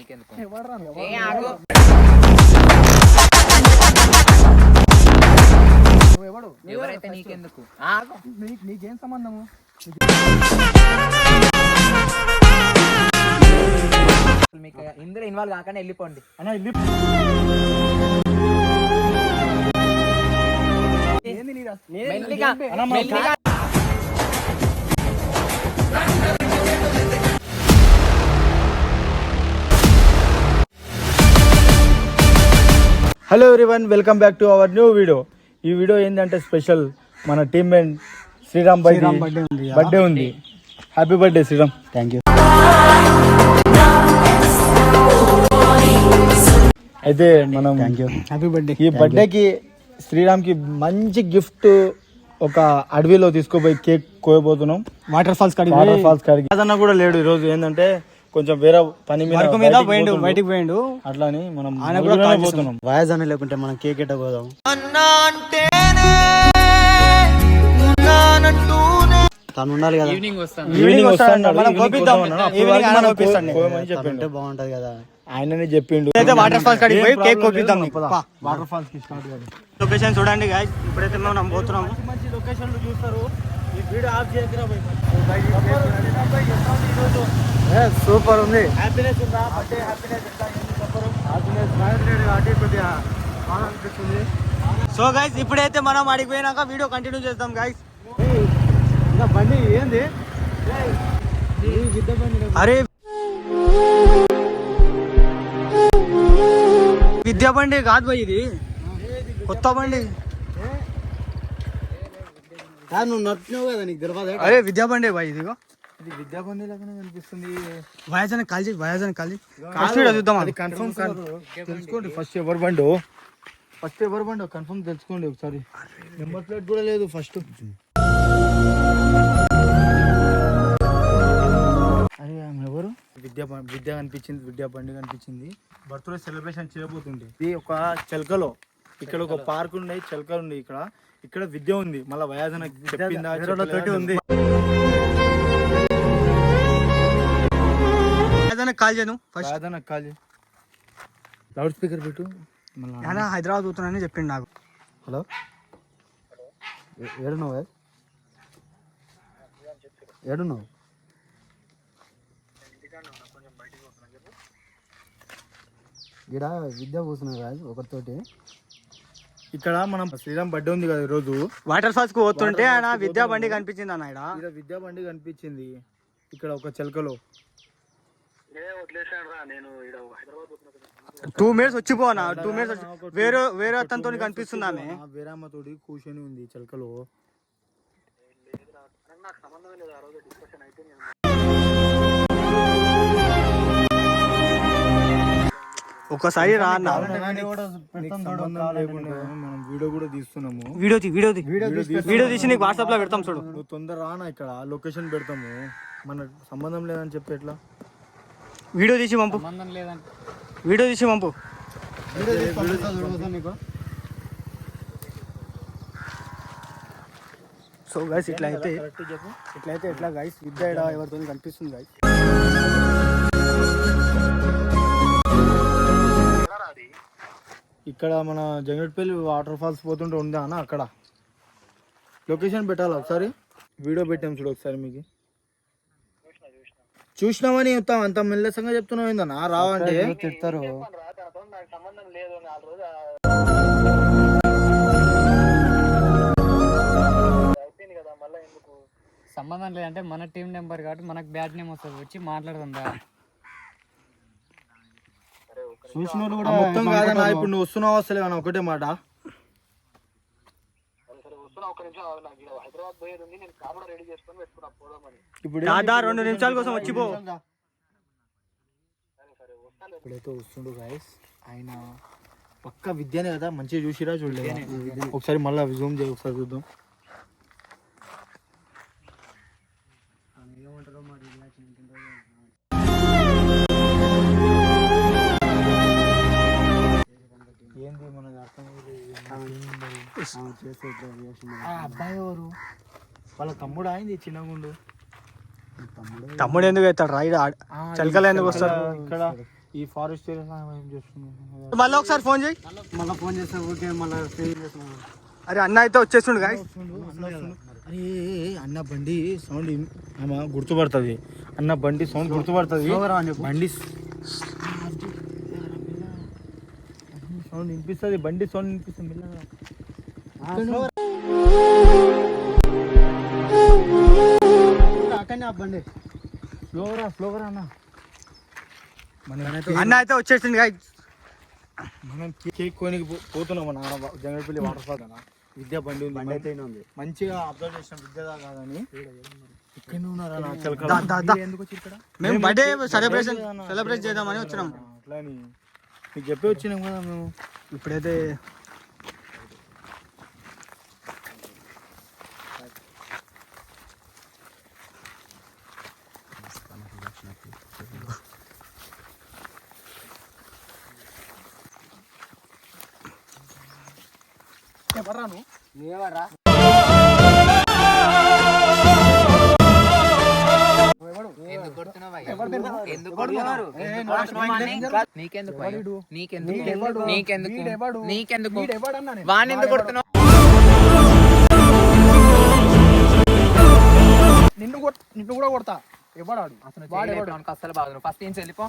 నీకెందుకు ఎవరైతే నీకెందుకు నీకేం సంబంధము? మీకు ఇందులో ఇన్వాల్వ్ కాకుండా వెళ్ళిపోండి అన్నా hello everyone, welcome back to our new video. ఈ వీడియో ఏంటంటే స్పెషల్, మన టీమ్ మేట్ శ్రీరామ్ బర్త్డే ఉంది. Happy birthday Sriram. Thank you. అయితే మనం హ్యాపీ బర్త్డే. ఈ బర్త్డేకి శ్రీరామ్కి మంచి గిఫ్ట్ ఒక అడవిలో తీసుకుపోయి కేక్ కోయబోతున్నాం. వాటర్ ఫాల్స్ కాడికి అదన్నా కూడా లేడు ఈరోజు. ఏంటంటే కొంచెం వేరే పని మీద బయటికి పోయిండు. అట్లా అని మనం పోతున్నాం. వాయిస్ అని లేకుంటే మనం కేక్ ఎట్ట పోదాం తను ఉండాలి కదా. ఈవినింగ్ వస్తాను బాగుంటది కదా. ఆయననే చెప్పిండు వాటర్ ఫాల్స్ కాడికి పోయి కేక్ కోపిద్దాం. వాటర్ ఫాల్స్ కి స్టార్ట్ కాదు. లొకేషన్ చూడండి గాయ్స్, ఇప్పుడైతే మనం పోతున్నాము. మంచి లొకేషన్లు చూస్తారు. ఈ వీడియో ఆఫ్ చేయకరా పోయి. సూపర్ ఉంది. హ్యాపీనెస్ ఉందా? బర్త్డే హ్యాపీనెస్ ఎంత సూపర్. హ్యాపీనెస్ మ్యారేజ్ కాబట్టి కొద్దిగా బాగా అనిపిస్తుంది. సో గైస్, ఇప్పుడైతే మనం అడిగి పోయినాక వీడియో కంటిన్యూ చేద్దాం గైస్. ఇంకా బండి ఏంది? అరే విద్యా బండి కాదు పోయి, ఇది కొత్త బండి. నువ్వు నచ్చినావు కదా, నీకు తెలియదు. అరే విద్యా బండి బాయ్, ఇదిగో ఇది విద్యా బండి లాగానే కనిపిస్తుంది. వయజాన్ని కాల్చి చూద్దాం. అది కన్ఫర్మ్ తెలుసుకోండి. ఫస్ట్ ఎవరు బండి కన్ఫర్మ్ తెలుసుకోండి ఒకసారి. నెంబర్ ప్లేట్ కూడా లేదు ఫస్ట్. అరే ఎవరు? విద్య కనిపించింది, విద్యా బండి కనిపించింది. బర్త్డే సెలబ్రేషన్ చేయబోతుంది. ఇది ఒక చిలకలో, ఇక్కడ ఒక పార్క్ ఉన్నాయి, చిలకలు ఉన్నాయి. ఇక్కడ విద్య ఉంది. మళ్ళీ వయాజన చెప్పిందా ఉంది. కాల్ చేయను ఫస్ట్. కాల్ చేయి. లౌడ్ స్పీకర్ పెట్టు. మళ్ళీ హైదరాబాద్ పోతున్నానని చెప్పిండు నాకు. హలో, ఏడున్నావు? ఇక్కడ విద్య కూర్చున్నావు కాదు ఒకరితోటి. ఇక్కడ మనం శ్రీరామ్ బర్త్డే ఉంది కదా ఈరోజు. వాటర్ ఫాల్స్ కు పోతుంటే ఆయన విద్యా బండి కనిపించింది అన్న. ఇక్కడ విద్యా బండి కనిపించింది ఇక్కడ ఒక చిలకలో. 2 minutes వచ్చిపోనా? 2 minutes వచ్చి వేరే అతనితో కనిపిస్తుంది. ఆమె వేరే అమ్మతోటి కూర్చొని ఉంది చిలకలో. ఒకసారి రా అన్న. మనం వీడియో కూడా తీస్తున్నాము. వీడియో తీసి నీకు వాట్సాప్ లో పెడతాం చూడు. నువ్వు తొందర రానా, ఇక్కడ లొకేషన్ పెడతాము. మన సంబంధం లేదని చెప్పి ఎట్లా? వీడియో తీసి పంపు. సో గైస్, ఇట్లయితే ఎట్లా గైస్? విద్య ఎవరితో కనిపిస్తుంది గైస్. ఇక్కడ మన జంగట్పల్లి వాటర్ ఫాల్స్ పోతుంటే ఉందా అన్న, అక్కడ లొకేషన్ పెట్టాలి. ఒకసారి వీడియో పెట్టాం చూడు ఒకసారి. మీకు చూసినామని చెప్తాం, అంత మెల్లసంగా చెప్తున్నావు ఏందన్నా? రావంటే తిడతారు. సంబంధం లేదంటే మన టీం నెంబర్ కాబట్టి మనకు బ్యాడ్ నేమ్ వస్తుంది. వచ్చి మాట్లాడుతుందా చూసిన కూడా మొత్తం కాదన్నా. ఇప్పుడు నువ్వు వస్తున్నావు అసలే అన్న, ఒకటే మాట. ఇప్పుడు 2 నిమిషాల కోసం వచ్చిపో. ఇప్పుడైతే వస్తుండు గాయస్. ఆయన పక్క విద్యనే కదా, మంచిగా చూసిరా చూడలేదు. ఒకసారి మళ్ళీ జూమ్ చేయి, ఒకసారి చూద్దాం. ఏంది మనకు అర్థం అబ్బాయి ఎవరు? వాళ్ళ తమ్ముడు అయింది చిన్నగుండు. తమ్ముడు ఎందుకు అవుతాడు? రైడ్ చలికలు ఎందుకు వస్తారు? ఇక్కడ ఈ ఫారెస్ట్ ఏరియా ఏం చేస్తున్నాం. మళ్ళీ ఒకసారి ఫోన్ చేయి. మళ్ళీ ఫోన్ చేస్తే ఓకే మళ్ళీ అరే అన్న అయితే వచ్చేస్తుండు గాయస్. అరే అన్న బండి సౌండ్ గుర్తుపడుతుంది. అన్న బండి సౌండ్ గుర్తుపడుతుంది. బండి సౌండ్ వినిపిస్తుంది. బండి సౌండ్ వినిపిస్తుంది. బండి స్లోవరా అన్న. అన్న అయితే వచ్చేసింది గాయస్. మనం కేక్ కోనికి పోతున్నాం. మన జంగల్పల్లి వాటర్ ఫాల్ అన్న. విద్యా బండి ఉంది. మంచిగా అబ్జర్వ్ చేసిన విద్య కాదని ఇక్కడ ఉన్నారా? మేము బర్త్డే సెలబ్రేట్ చేద్దామని వచ్చినాం. అట్లా అని మీకు చెప్పి వచ్చినాం కదా మేము. ఇప్పుడైతే నీకెందుకు వాడిని ఎందుకు కొడుతున్నావు? నిన్ను కూడా కొడతా. ఎవడాడు అసలు బాగుంది. ఫస్ట్ ఏం వెళ్ళిపో.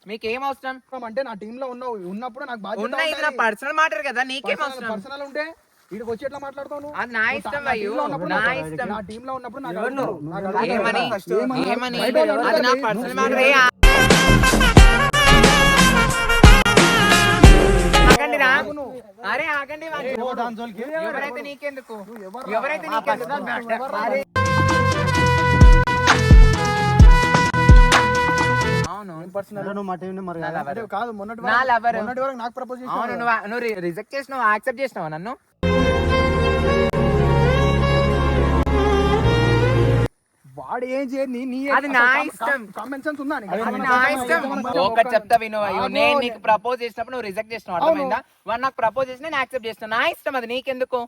మీకేం అవసరం అంటే నా టీమ్ లో ఉన్నప్పుడు నాకు బాగా పర్సనల్ మ్యాటర్ కదా. నీకేం అవసరం? పర్సనల్ ఉంటే వీడికి వచ్చి ఎట్లా మాట్లాడతావు? అది నా ఇష్టం అయ్యో. నా ఇష్టం. నా టీమ్ లో ఉన్నప్పుడు ఏమని అది నా పర్సనల్ మ్యాటర్. ఆగండి రా. అరే ఆగండి. ఎవరైతే నీకెందుకు? ఎవరైతే నీకెందుకు? నువ్వు రిజెక్ట్ చేసినావు, యాక్సెప్ట్ చేసినావా నన్ను? వాడు ఏం చేయని అది నా ఇష్టం. కామన్ సెన్స్ ఉందా? అది నా ఇష్టం. ఒకటి చెప్తా విను. నేను నీకు ప్రపోజ్ చేసినప్పుడు నువ్వు రిజెక్ట్ చేసినావు, అర్థమైందా? వాడు నాకు ప్రపోజ్ చేసిన నేను యాక్సెప్ట్ చేసిన. నా ఇష్టం అది. నీకెందుకు?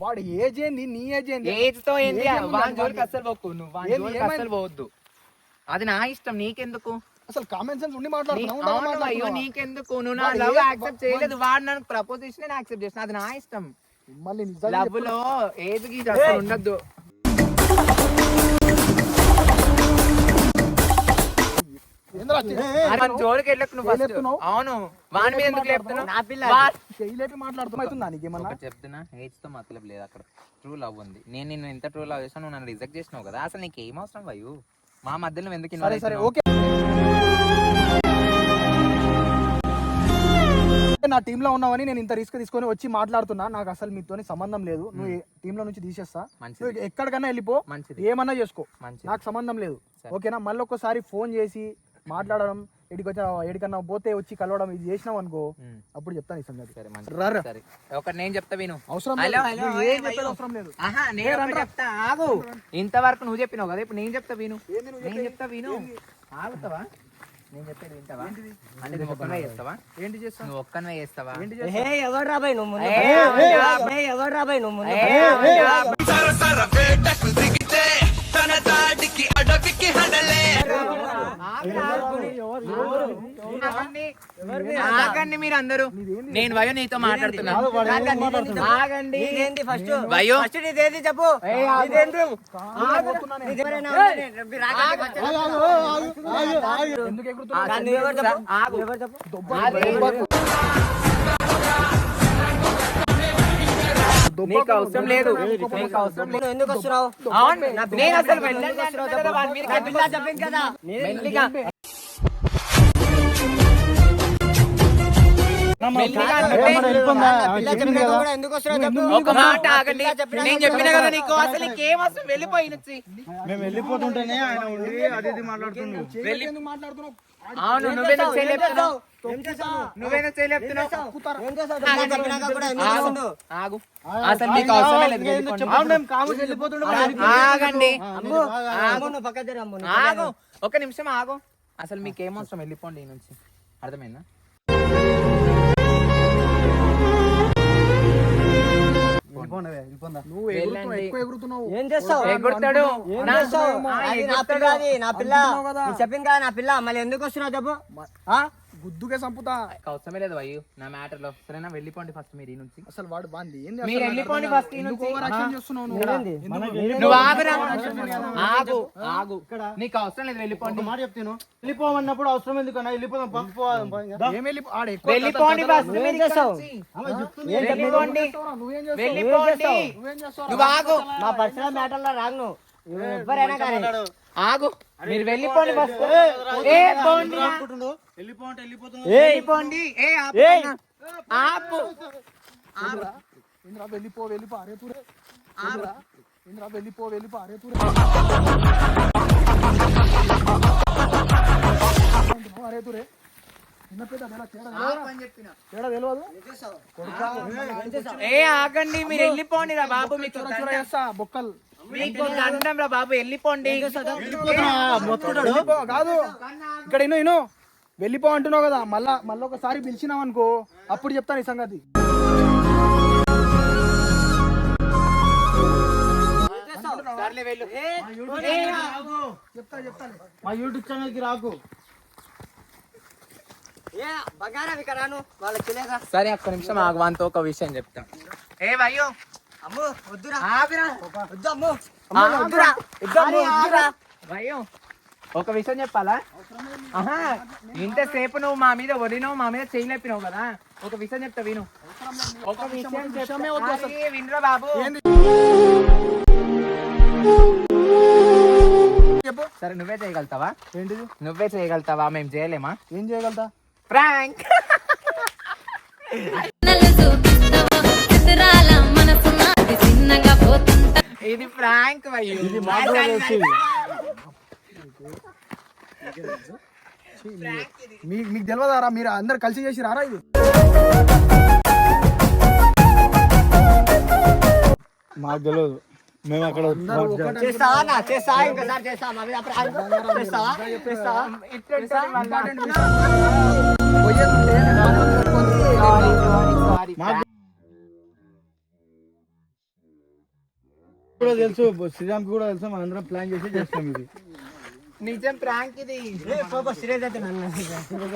వాడు ఏజ్ ఏంది, నీ ఏజ్ ఏంది? ఏజ్ తో ఏంది? వాని జోలికి అస్సలు పోకు. నువ్వు వాని జోలికి అస్సలు పోవద్దు. అది నా ఇష్టం. నీకెందుకు? అసలు కామన్ సెన్స్ ఉండి మాట్లాడుతున్నావు. అయ్యో నీకెందుకు? నువ్వు నా లవ్ యాక్సెప్ట్ చేయలేదు. వాడు నాకు ప్రపోజ్ చేసి నేను యాక్సెప్ట్ చేసిన. అది నా ఇష్టం. మళ్ళీ లవ్ లో ఏజ్ కి అసలు ఉండద్దు. జోలికి వెళ్ళకు నువ్వు. అవును, వాని మీద ఎందుకు చెప్తున్నావు? చెప్తున్నా, ఏజ్ తో మతలబ్ లేదు. అక్కడ ట్రూ లవ్ ఉంది. నేను నిన్ను ఎంత ట్రూ లవ్ చేస్తాను, నువ్వు నన్ను రిజెక్ట్ చేసినావు కదా. అసలు నీకు ఏం అవసరం వయ్యు? మా మధ్యలో నువ్వు ఎందుకు? నా టీమ్ లో ఉన్నావని నేను ఇంత రిస్క్ తీసుకొని వచ్చి మాట్లాడుతున్నా. నాకు అసలు మీతో సంబంధం లేదు. నువ్వు టీమ్ లో నుంచి తీసేస్తా. ఎక్కడికన్నా వెళ్ళిపో, ఏమన్నా చేసుకో, నాకు సంబంధం లేదు. ఓకేనా? మళ్ళీ ఒక్కసారి ఫోన్ చేసి మాట్లాడడం, ఎడికన్నా పోతే వచ్చి కలవడం ఇది చేసినావు అనుకో, అప్పుడు చెప్తాను ఈ సంగతి. ఒకటి నేను చెప్తా విను. అవసరం లేదు. ఆగు. ఇంతవరకు నువ్వు చెప్పినావు కదా, ఇప్పుడు నేను చెప్తా విను. నేను చెప్తా విను. ఆగుతావా? నేను చెప్పేది వింటావా? అంటే నువ్వు ఒక్కనే చేస్తావా? ఏంటి చేస్తావు? నువ్వు ఒక్కనే చేస్తావా? ఎవరు రాబాయి నువ్వు? ఎవరు రాబాయి నువ్వు? ఆగండి మీరు అందరూ. నేను వయో నీతో మాట్లాడుతున్నా. ఆగండి. ఫస్ట్ వయో చెప్పు. నీకు అవసరం లేదు. ఎందుకు వస్తున్నావు? నేను అసలు మెల్లిగా ఒక మాట ఆగండి. నేను చెప్పిన కదా నీకు అసలు నీకేం అవసరం? వెళ్ళిపోయి నుంచి. మేము వెళ్ళిపోతుంటేనే ఆయన ఉండి అది మాట్లాడుతున్నావు. అవును, నువ్వేదో చేయలేపుతున్నావు. నువ్వేదో చేయలేపుతున్నావు. ఆగు. అసలు నీకు అవసరమే లేదు. ఆగండి. ఆగు, ఒక నిమిషం ఆగు. అసలు మీకు ఏమవసరం? వెళ్ళిపోండి ఈ నుంచి. అర్థమైందా? ఏం చేస్తావు ఎగురుతాడు ఏం చేస్తావు అది నా పిల్ల అది నా పిల్ల నువ్వు చెప్పింది కదా నా పిల్ల మళ్ళీ ఎందుకు వస్తున్నావు చెప్పు గుద్దుకే చంపుతా అవసరమే లేదు అయ్యో నా మ్యాటర్ లో సరేనా వెళ్ళిపోండి ఫస్ట్ మీరు ఈ నుంచి అసలు వాడు బాంది మీరు వెళ్ళిపోండి ఫస్ట్ ఈ నుంచి చేస్తున్నావు నువ్వు ఆగురా ఆగు ఆగు నీకు అవసరం లేదు వెళ్ళిపోండి మాట చెప్తాను వెళ్ళిపోమన్నప్పుడు అవసరం ఎందుకన్నా వెళ్ళిపోదాం వెళ్ళిపోండి ఫస్ట్ నువ్వేం చేస్తావు వెళ్ళిపోండి వెళ్ళిపోండి నువ్వు ఆగు మా పర్సనల్ మ్యాటర్ లో రాను ఎవరైనా కానీ ఆగు మీరు వెళ్ళిపోండి ఫస్ట్ ఏ పోండి వెళ్ళిపోండి ఏ ఆపు ఇంద్రా వెళ్ళిపో అరే తూరే ఇంద్రా వెళ్ళిపో అరే తూరే అరే తూరే చిన్న పెద్ద తేడా తెలియదు ఏ ఆగండి మీరు వెళ్ళిపోండి రా బాబు మీకు చేస్తా బొక్కలు మీకు దండం రా బాబు వెళ్ళిపోండి వెళ్ళిపో కాదు ఇక్కడ ఇను వెళ్ళిపో అంటున్నావు కదా మళ్ళా ఒకసారి పిలిచినావు అనుకో అప్పుడు చెప్తాను ఈ సంగతి సర్లే వెళ్ళు చెప్తాను మా యూట్యూబ్ ఛానల్ కి రాకు బగారా ఇక్కడ రాను వాళ్ళకి తెలియదా సరే ఒక్క నిమిషం ఆగు వానితో ఒక విషయం చెప్తాం ఏ వయ్యో అమ్ము వద్దురా ఆగురా వద్దు అమ్ము ఆగురా అరే, ఆగురా. వయ్యో ఒక విషయం చెప్పాలా ఆహా ఇంతసేపు నువ్వు మా మీద వదిలినావు మా మీద చేయలేపినావు కదా ఒక విషయం చెప్తా విను ఒక విషయం చెప్తా. అరే, వినురా బాబు చెప్పు సరే నువ్వే చేయగలుగుతావా ఏంటిది నువ్వే చేయగలుగుతావా మేము చేయలేమా ఏం చేయగలుగుతా ప్రాంక్ ఇది ప్రాంక్ వయ్యో మీకు తెలియదారా మీరు అందరు కలిసి చేసి రారా ఇది మాకు తెలియదు మేము అక్కడ చేస్తావా నా చేస్తావా ఇంకోసారి చేస్తావా మా మీద ప్రాంక్ చేస్తావా చేస్తావా కూడా తెలుసు శ్రీరామ్ కూడా తెలుసు మనందరం ప్లాన్ చేసి చేస్తాం ఇది నిజం ప్రాంక్ ఇది సీరియస్ అయితే నన్ను